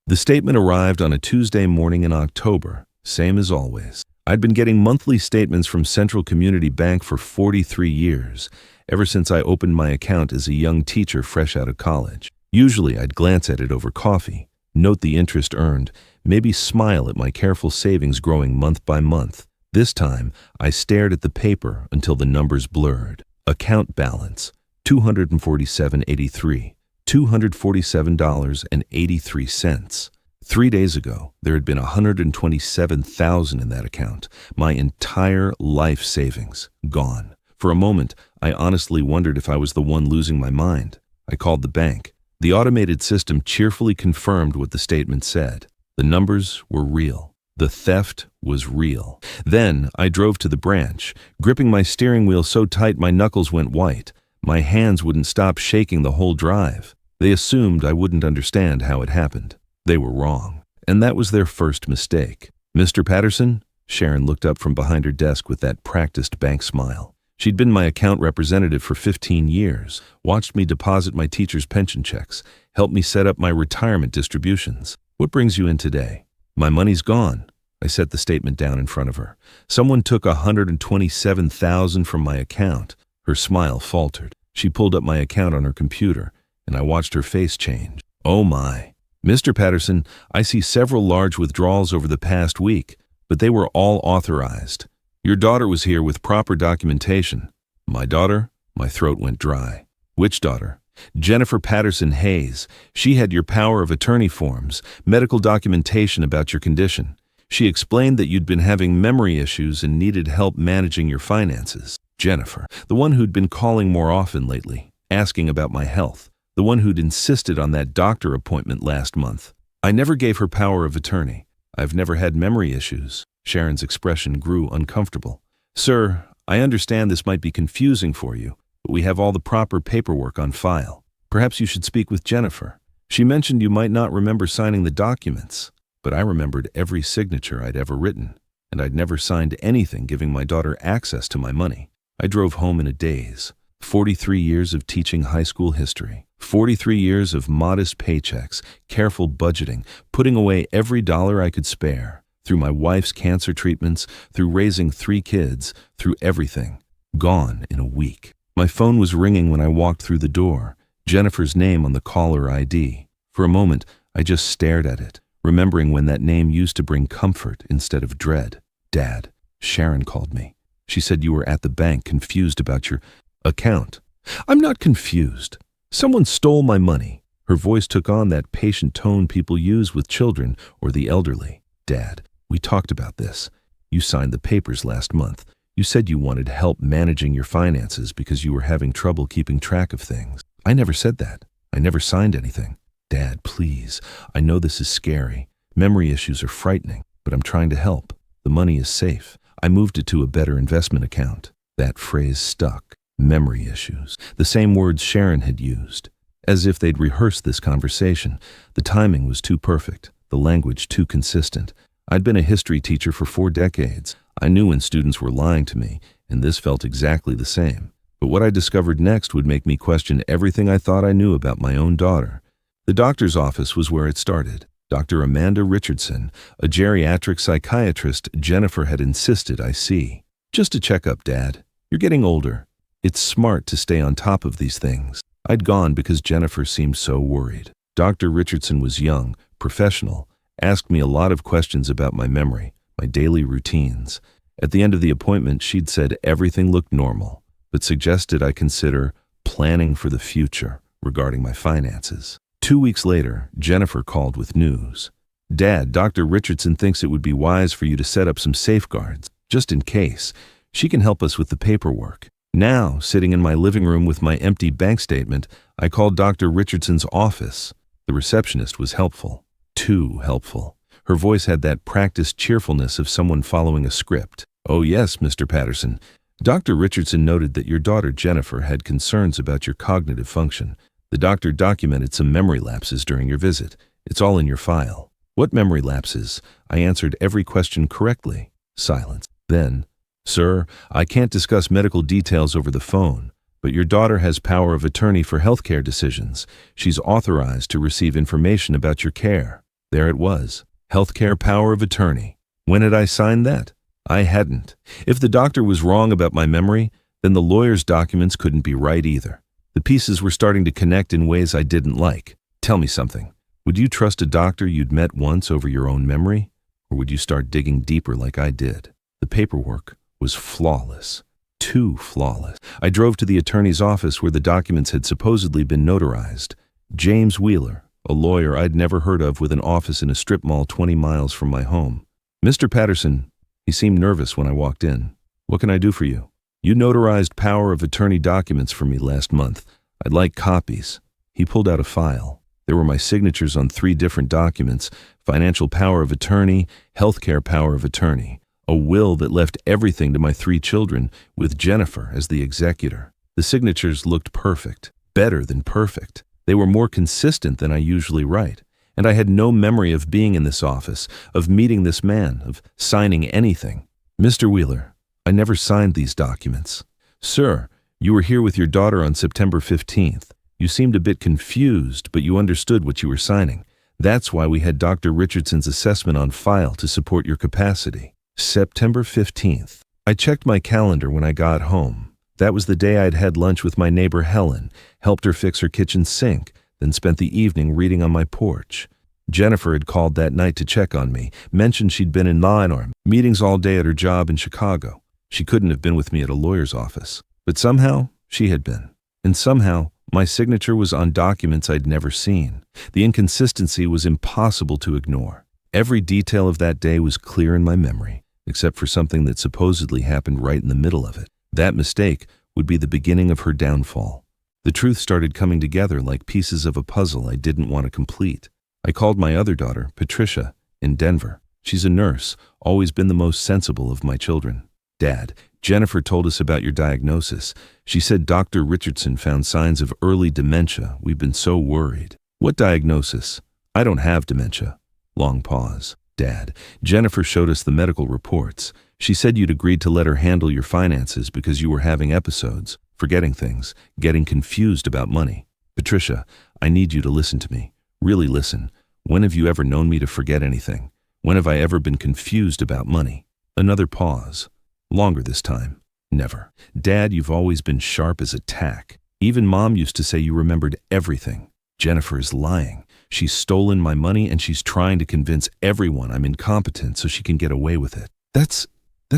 The statement arrived on a Tuesday morning in October, same as always. I'd been getting monthly statements from Central Community Bank for 43 years, ever since I opened my account as a young teacher fresh out of college. Usually I'd glance at it over coffee, note the interest earned, maybe smile at my careful savings growing month by month. This time, I stared at the paper until the numbers blurred. Account balance, $247.83, $247.83. 3 days ago, there had been $127,000 in that account. My entire life savings gone. For a moment, I honestly wondered if I was the one losing my mind. I called the bank. The automated system cheerfully confirmed what the statement said. The numbers were real. The theft was real. Then I drove to the branch, gripping my steering wheel so tight my knuckles went white. My hands wouldn't stop shaking the whole drive. They assumed I wouldn't understand how it happened. They were wrong, and that was their first mistake. "Mr. Patterson?" Sharon looked up from behind her desk with that practiced bank smile. She'd been my account representative for 15 years, watched me deposit my teacher's pension checks, helped me set up my retirement distributions. "What brings you in today?" "My money's gone." I set the statement down in front of her. "Someone took $127,000 from my account." Her smile faltered. She pulled up my account on her computer, and I watched her face change. "Oh my. Mr. Patterson, I see several large withdrawals over the past week, but they were all authorized. Your daughter was here with proper documentation." "My daughter?" My throat went dry. "Which daughter?" "Jennifer Patterson Hayes. She had your power of attorney forms, medical documentation about your condition. She explained that you'd been having memory issues and needed help managing your finances." Jennifer, the one who'd been calling more often lately, asking about my health. The one who'd insisted on that doctor appointment last month. "I never gave her power of attorney. I've never had memory issues." Sharon's expression grew uncomfortable. "Sir, I understand this might be confusing for you, but we have all the proper paperwork on file. Perhaps you should speak with Jennifer. She mentioned you might not remember signing the documents, but I remembered every signature I'd ever written, and I'd never signed anything giving my daughter access to my money." I drove home in a daze. 43 years of teaching high school history. 43 years of modest paychecks, careful budgeting, putting away every dollar I could spare. Through my wife's cancer treatments, through raising 3 kids, through everything. Gone in a week. My phone was ringing when I walked through the door. Jennifer's name on the caller ID. For a moment, I just stared at it, remembering when that name used to bring comfort instead of dread. "Dad," Sharon called me. She said you were at the bank confused about your account. "I'm not confused. Someone stole my money." Her voice took on that patient tone people use with children or the elderly. "Dad, we talked about this. You signed the papers last month. You said you wanted help managing your finances because you were having trouble keeping track of things." "I never said that. I never signed anything." "Dad, please. I know this is scary. Memory issues are frightening, but I'm trying to help. The money is safe. I moved it to a better investment account." That phrase stuck. Memory issues. The same words Sharon had used. As if they'd rehearsed this conversation. The timing was too perfect. The language too consistent. I'd been a history teacher for 4 decades. I knew when students were lying to me, and this felt exactly the same. But what I discovered next would make me question everything I thought I knew about my own daughter. The doctor's office was where it started. Dr. Amanda Richardson, a geriatric psychiatrist Jennifer had insisted I see. "Just a checkup, Dad. You're getting older. It's smart to stay on top of these things." I'd gone because Jennifer seemed so worried. Dr. Richardson was young, professional, asked me a lot of questions about my memory, my daily routines. At the end of the appointment, she'd said everything looked normal, but suggested I consider planning for the future regarding my finances. 2 weeks later, Jennifer called with news. "Dad, Dr. Richardson thinks it would be wise for you to set up some safeguards, just in case. She can help us with the paperwork." Now, sitting in my living room with my empty bank statement, I called Dr. Richardson's office. The receptionist was helpful. Too helpful. Her voice had that practiced cheerfulness of someone following a script. "Oh yes, Mr. Patterson. Dr. Richardson noted that your daughter Jennifer had concerns about your cognitive function. The doctor documented some memory lapses during your visit. It's all in your file." "What memory lapses?" I answered every question correctly. Silence. Then, "Sir, I can't discuss medical details over the phone, but your daughter has power of attorney for healthcare decisions. She's authorized to receive information about your care." There it was. Healthcare power of attorney. When had I signed that? I hadn't. If the doctor was wrong about my memory, then the lawyer's documents couldn't be right either. The pieces were starting to connect in ways I didn't like. Tell me something. Would you trust a doctor you'd met once over your own memory? Or would you start digging deeper like I did? The paperwork was flawless. Too flawless. I drove to the attorney's office where the documents had supposedly been notarized. James Wheeler, a lawyer I'd never heard of with an office in a strip mall 20 miles from my home. Mr. Patterson, he seemed nervous when I walked in. What can I do for you? You notarized power of attorney documents for me last month. I'd like copies. He pulled out a file. There were my signatures on 3 different documents: financial power of attorney, healthcare power of attorney, a will that left everything to my 3 children, with Jennifer as the executor. The signatures looked perfect, better than perfect. They were more consistent than I usually write, and I had no memory of being in this office, of meeting this man, of signing anything. Mr. Wheeler, I never signed these documents. Sir, you were here with your daughter on September 15th. You seemed a bit confused, but you understood what you were signing. That's why we had Dr. Richardson's assessment on file to support your capacity. September 15th. I checked my calendar when I got home. That was the day I'd had lunch with my neighbor Helen, helped her fix her kitchen sink, then spent the evening reading on my porch. Jennifer had called that night to check on me, mentioned she'd been in line meetings all day at her job in Chicago. She couldn't have been with me at a lawyer's office. But somehow, she had been. And somehow, my signature was on documents I'd never seen. The inconsistency was impossible to ignore. Every detail of that day was clear in my memory, except for something that supposedly happened right in the middle of it. That mistake would be the beginning of her downfall. The truth started coming together like pieces of a puzzle I didn't want to complete. I called my other daughter, Patricia, in Denver. She's a nurse, always been the most sensible of my children. Dad, Jennifer told us about your diagnosis. She said Dr. Richardson found signs of early dementia. We've been so worried. What diagnosis? I don't have dementia. Long pause. Dad, Jennifer showed us the medical reports. She said you'd agreed to let her handle your finances because you were having episodes, forgetting things, getting confused about money. Patricia, I need you to listen to me. Really listen. When have you ever known me to forget anything? When have I ever been confused about money? Another pause. Longer this time. Never. Dad, you've always been sharp as a tack. Even Mom used to say you remembered everything. Jennifer is lying. She's stolen my money and she's trying to convince everyone I'm incompetent so she can get away with it. That's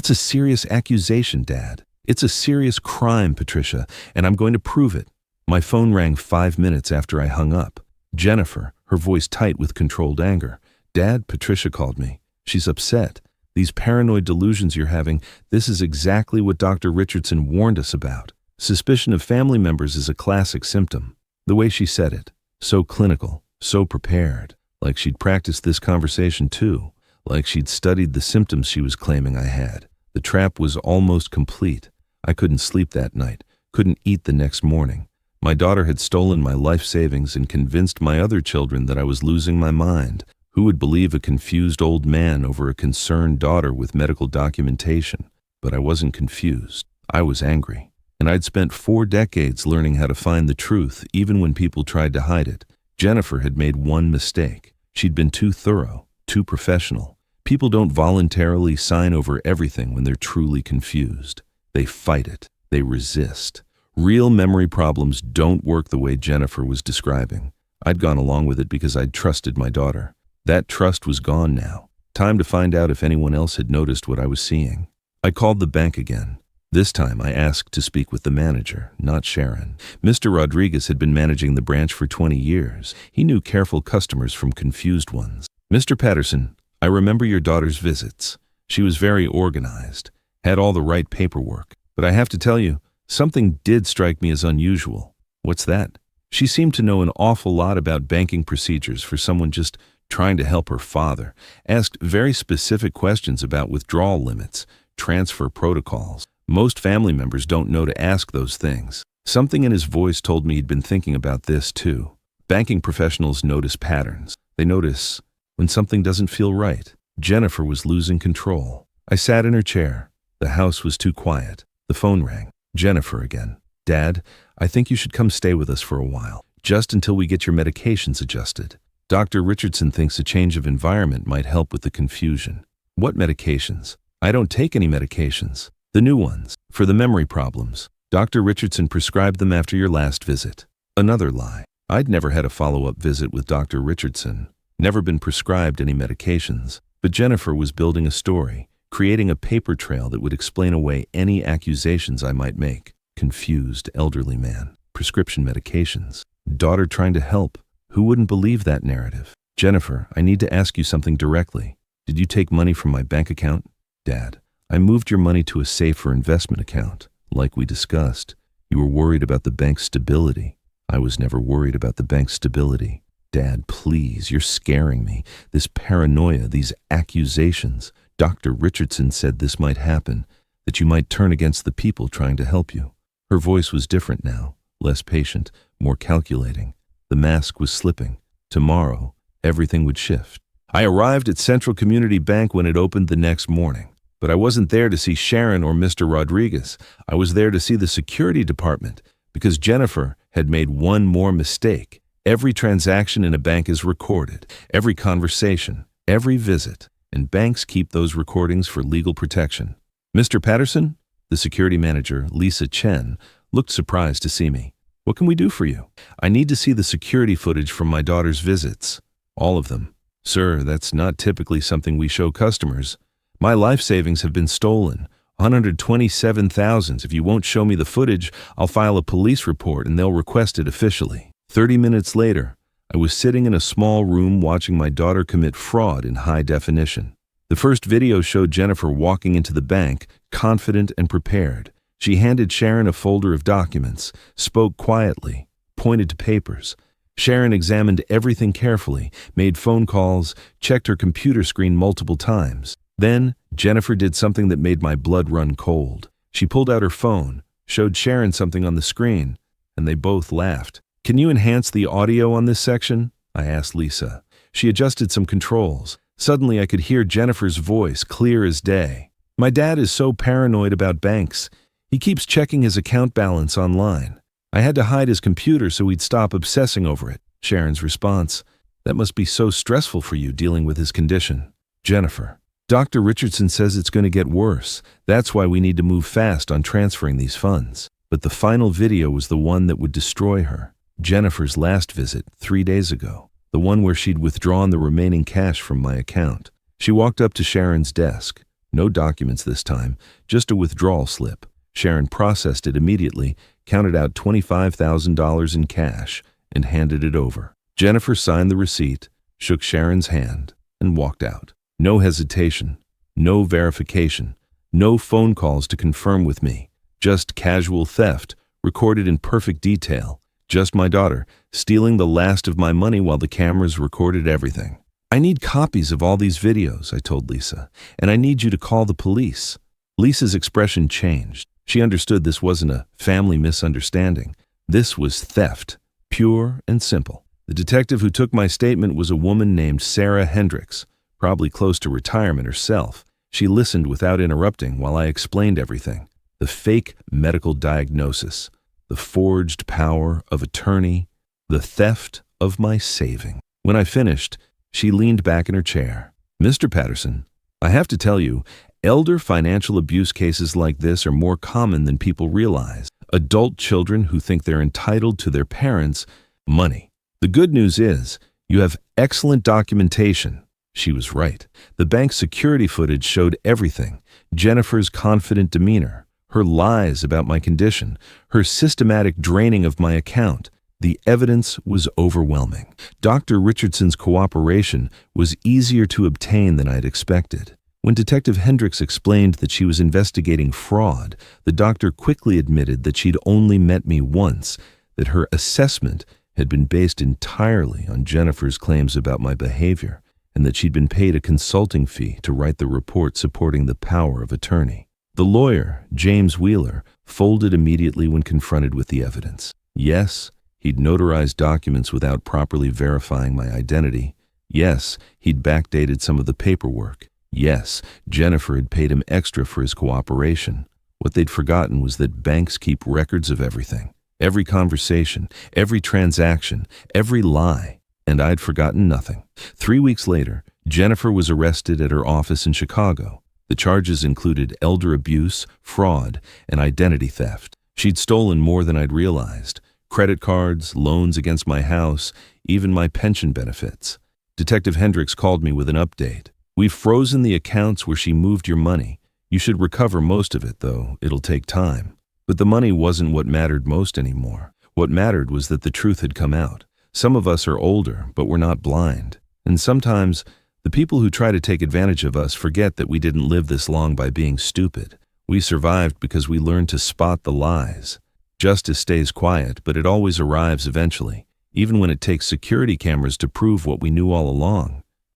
a serious accusation, Dad. It's a serious crime, Patricia, and I'm going to prove it. My phone rang 5 minutes after I hung up. Jennifer, her voice tight with controlled anger. Dad, Patricia called me. She's upset. These paranoid delusions you're having, this is exactly what Dr. Richardson warned us about. Suspicion of family members is a classic symptom. The way she said it, so clinical, so prepared, like she'd practiced this conversation too, like she'd studied the symptoms she was claiming I had. The trap was almost complete. I couldn't sleep that night, couldn't eat the next morning. My daughter had stolen my life savings and convinced my other children that I was losing my mind. Who would believe a confused old man over a concerned daughter with medical documentation? But I wasn't confused. I was angry. And I'd spent 4 decades learning how to find the truth, even when people tried to hide it. Jennifer had made one mistake. She'd been too thorough, too professional. People don't voluntarily sign over everything when they're truly confused. They fight it. They resist. Real memory problems don't work the way Jennifer was describing. I'd gone along with it because I'd trusted my daughter. That trust was gone now. Time to find out if anyone else had noticed what I was seeing. I called the bank again. This time I asked to speak with the manager, not Sharon. Mr. Rodriguez had been managing the branch for 20 years. He knew careful customers from confused ones. Mr. Patterson, I remember your daughter's visits. She was very organized, had all the right paperwork. But I have to tell you, something did strike me as unusual. What's that? She seemed to know an awful lot about banking procedures for someone just trying to help her father, asked very specific questions about withdrawal limits, transfer protocols. Most family members don't know to ask those things. Something in his voice told me he'd been thinking about this too. Banking professionals notice patterns. They notice when something doesn't feel right. Jennifer was losing control. I sat in her chair. The house was too quiet. The phone rang. Jennifer again. Dad, I think you should come stay with us for a while, just until we get your medications adjusted. Dr. Richardson thinks a change of environment might help with the confusion. What medications? I don't take any medications. The new ones, for the memory problems. Dr. Richardson prescribed them after your last visit. Another lie. I'd never had a follow-up visit with Dr. Richardson. Never been prescribed any medications. But Jennifer was building a story, creating a paper trail that would explain away any accusations I might make. Confused elderly man. Prescription medications. Daughter trying to help. Who wouldn't believe that narrative? Jennifer, I need to ask you something directly. Did you take money from my bank account? Dad, I moved your money to a safer investment account. Like we discussed, you were worried about the bank's stability. I was never worried about the bank's stability. Dad, please, you're scaring me. This paranoia, these accusations. Dr. Richardson said this might happen, that you might turn against the people trying to help you. Her voice was different now, less patient, more calculating. The mask was slipping. Tomorrow, everything would shift. I arrived at Central Community Bank when it opened the next morning. But I wasn't there to see Sharon or Mr. Rodriguez. I was there to see the security department, because Jennifer had made one more mistake. Every transaction in a bank is recorded, every conversation, every visit, and banks keep those recordings for legal protection. Mr. Patterson, the security manager, Lisa Chen, looked surprised to see me. What can we do for you? I need to see the security footage from my daughter's visits. All of them. Sir, that's not typically something we show customers. My life savings have been stolen. $127,000. If you won't show me the footage, I'll file a police report and they'll request it officially. 30 minutes later, I was sitting in a small room watching my daughter commit fraud in high definition. The first video showed Jennifer walking into the bank, confident and prepared. She handed Sharon a folder of documents, spoke quietly, pointed to papers. Sharon examined everything carefully, made phone calls, checked her computer screen multiple times. Then, Jennifer did something that made my blood run cold. She pulled out her phone, showed Sharon something on the screen, and they both laughed. Can you enhance the audio on this section? I asked Lisa. She adjusted some controls. Suddenly I could hear Jennifer's voice, clear as day. My dad is so paranoid about banks. He keeps checking his account balance online. I had to hide his computer so he'd stop obsessing over it. Sharon's response. That must be so stressful for you dealing with his condition. Jennifer. Dr. Richardson says it's going to get worse. That's why we need to move fast on transferring these funds. But the final video was the one that would destroy her. Jennifer's last visit, 3 days ago. The one where she'd withdrawn the remaining cash from my account. She walked up to Sharon's desk. No documents this time, just a withdrawal slip. Sharon processed it immediately, counted out $25,000 in cash, and handed it over. Jennifer signed the receipt, shook Sharon's hand, and walked out. No hesitation, no verification, no phone calls to confirm with me. Just casual theft, recorded in perfect detail. Just my daughter, stealing the last of my money while the cameras recorded everything. I need copies of all these videos, I told Lisa, and I need you to call the police. Lisa's expression changed. She understood this wasn't a family misunderstanding. This was theft, pure and simple. The detective who took my statement was a woman named Sarah Hendricks, probably close to retirement herself. She listened without interrupting while I explained everything. The fake medical diagnosis, the forged power of attorney, the theft of my saving. When I finished, she leaned back in her chair. Mr. Patterson, I have to tell you, elder financial abuse cases like this are more common than people realize. Adult children who think they're entitled to their parents' money. The good news is, you have excellent documentation. She was right. The bank's security footage showed everything. Jennifer's confident demeanor, her lies about my condition, her systematic draining of my account. The evidence was overwhelming. Dr. Richardson's cooperation was easier to obtain than I'd expected. When Detective Hendricks explained that she was investigating fraud, the doctor quickly admitted that she'd only met me once, that her assessment had been based entirely on Jennifer's claims about my behavior, and that she'd been paid a consulting fee to write the report supporting the power of attorney. The lawyer, James Wheeler, folded immediately when confronted with the evidence. Yes, he'd notarized documents without properly verifying my identity. Yes, he'd backdated some of the paperwork. Yes, Jennifer had paid him extra for his cooperation. What they'd forgotten was that banks keep records of everything. Every conversation, every transaction, every lie. And I'd forgotten nothing. 3 weeks later, Jennifer was arrested at her office in Chicago. The charges included elder abuse, fraud, and identity theft. She'd stolen more than I'd realized: credit cards, loans against my house, even my pension benefits. Detective Hendricks called me with an update. "We've frozen the accounts where she moved your money. You should recover most of it, though it'll take time." But the money wasn't what mattered most anymore. What mattered was that the truth had come out. Some of us are older, but we're not blind. And sometimes, the people who try to take advantage of us forget that we didn't live this long by being stupid. We survived because we learned to spot the lies. Justice stays quiet, but it always arrives eventually, even when it takes security cameras to prove what we knew all along.